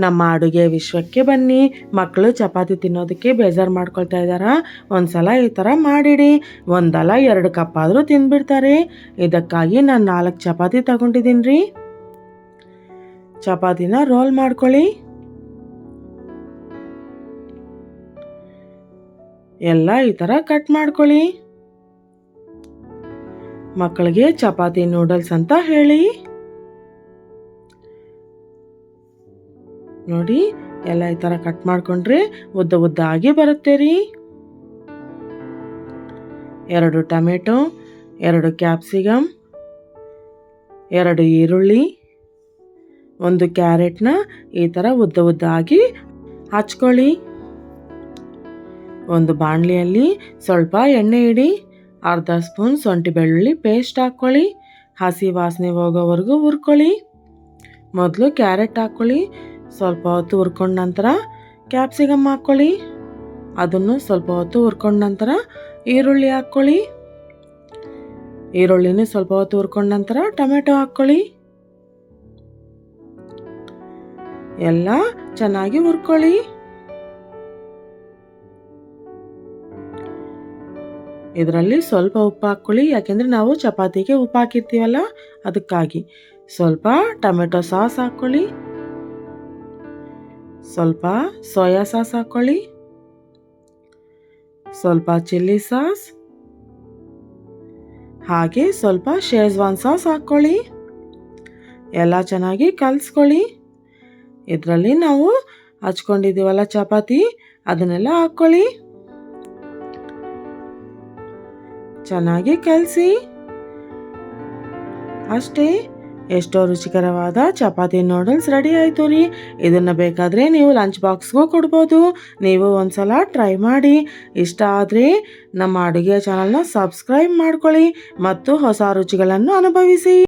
ನಮ್ಮ ಅಡುಗೆ ವಿಶ್ವಕ್ಕೆ ಬನ್ನಿ. ಮಕ್ಕಳು ಚಪಾತಿ ತಿನ್ನೋದಕ್ಕೆ ಬೇಜಾರು ಮಾಡ್ಕೊಳ್ತಾ ಇದ್ದಾರಾ? ಒಂದ್ಸಲ ಈ ಥರ ಮಾಡಿಡಿ. ಒಂದಲ್ಲ 2 ಕಪ್ ಆದರೂ ತಿಂದ್ಬಿಡ್ತಾರೆ. ಇದಕ್ಕಾಗಿ ನಾನು 4 ಚಪಾತಿ ತಗೊಂಡಿದ್ದೀನಿ ರೀ. ಚಪಾತಿನ ರೋಲ್ ಮಾಡ್ಕೊಳ್ಳಿ. ಎಲ್ಲ ಈ ಥರ ಕಟ್ ಮಾಡ್ಕೊಳ್ಳಿ. ಮಕ್ಕಳಿಗೆ ಚಪಾತಿ ನೂಡಲ್ಸ್ ಅಂತ ಹೇಳಿ. ನೋಡಿ, ಎಲ್ಲ ಈ ಥರ ಕಟ್ ಮಾಡ್ಕೊಂಡ್ರೆ ಉದ್ದ ಉದ್ದ ಆಗಿ ಬರುತ್ತೆ ರೀ. 2 ಟೊಮೆಟೊ, 2 ಕ್ಯಾಪ್ಸಿಕಮ್, 2 ಈರುಳ್ಳಿ, 1 ಕ್ಯಾರೆಟ್ನ ಈ ಥರ ಉದ್ದ ಉದ್ದ ಆಗಿ ಹಚ್ಕೊಳ್ಳಿ. ಒಂದು ಬಾಣಲಿಯಲ್ಲಿ ಸ್ವಲ್ಪ ಎಣ್ಣೆ ಇಡಿ. ಅರ್ಧ ಸ್ಪೂನ್ ಶುಂಠಿ ಬೆಳ್ಳುಳ್ಳಿ ಪೇಸ್ಟ್ ಹಾಕ್ಕೊಳ್ಳಿ. ಹಸಿ ವಾಸನೆ ಹೋಗೋವರೆಗೂ ಹುರ್ಕೊಳ್ಳಿ. ಮೊದಲು ಕ್ಯಾರೆಟ್ ಹಾಕ್ಕೊಳ್ಳಿ. ಸ್ವಲ್ಪ ಹೊತ್ತು ಹುರ್ಕೊಂಡ ನಂತರ ಕ್ಯಾಪ್ಸಿಕಮ್ ಹಾಕ್ಕೊಳ್ಳಿ. ಅದನ್ನು ಸ್ವಲ್ಪ ಹೊತ್ತು ಹುರ್ಕೊಂಡ ನಂತರ ಈರುಳ್ಳಿ ಹಾಕ್ಕೊಳ್ಳಿ. ಈರುಳ್ಳಿನೂ ಸ್ವಲ್ಪ ಹೊತ್ತು ಹುರ್ಕೊಂಡ ನಂತರ ಟೊಮೆಟೊ ಹಾಕ್ಕೊಳ್ಳಿ. ಎಲ್ಲ ಚೆನ್ನಾಗಿ ಹುರ್ಕೊಳ್ಳಿ. ಇದರಲ್ಲಿ ಸ್ವಲ್ಪ ಉಪ್ಪು ಹಾಕ್ಕೊಳ್ಳಿ, ಯಾಕೆಂದರೆ ನಾವು ಚಪಾತಿಗೆ ಉಪ್ಪು ಹಾಕಿರ್ತೀವಲ್ಲ, ಅದಕ್ಕಾಗಿ. ಸ್ವಲ್ಪ ಟೊಮೆಟೊ ಸಾಸ್ ಹಾಕ್ಕೊಳ್ಳಿ. ಸ್ವಲ್ಪ ಸೋಯಾ ಸಾಸ್ ಹಾಕ್ಕೊಳ್ಳಿ. ಸ್ವಲ್ಪ ಚಿಲ್ಲಿ ಸಾಸ್, ಹಾಗೆ ಸ್ವಲ್ಪ ಶೇಜ್ವಾನ್ ಸಾಸ್ ಹಾಕ್ಕೊಳ್ಳಿ. ಎಲ್ಲ ಚೆನ್ನಾಗಿ ಕಲಿಸ್ಕೊಳ್ಳಿ. ಇದರಲ್ಲಿ ನಾವು ಹಚ್ಕೊಂಡಿದ್ದೀವಲ್ಲ ಚಪಾತಿ, ಅದನ್ನೆಲ್ಲ ಹಾಕ್ಕೊಳ್ಳಿ. ಚೆನ್ನಾಗಿ ಕಲಸಿ. ಅಷ್ಟೇ, ಎಷ್ಟೋ ರುಚಿಕರವಾದ ಚಪಾತಿ ನೂಡಲ್ಸ್ ರೆಡಿ ಆಯಿತು ರೀ. ಇದನ್ನು ಬೇಕಾದರೆ ನೀವು ಲಂಚ್ ಬಾಕ್ಸ್ಗೂ ಕೊಡ್ಬೋದು. ನೀವು ಒಂದ್ಸಲ ಟ್ರೈ ಮಾಡಿ. ಇಷ್ಟ ಆದರೆ ನಮ್ಮ ಅಡುಗೆ ಚಾನಲ್ನ ಸಬ್ಸ್ಕ್ರೈಬ್ ಮಾಡ್ಕೊಳ್ಳಿ ಮತ್ತು ಹೊಸ ರುಚಿಗಳನ್ನು ಅನುಭವಿಸಿ.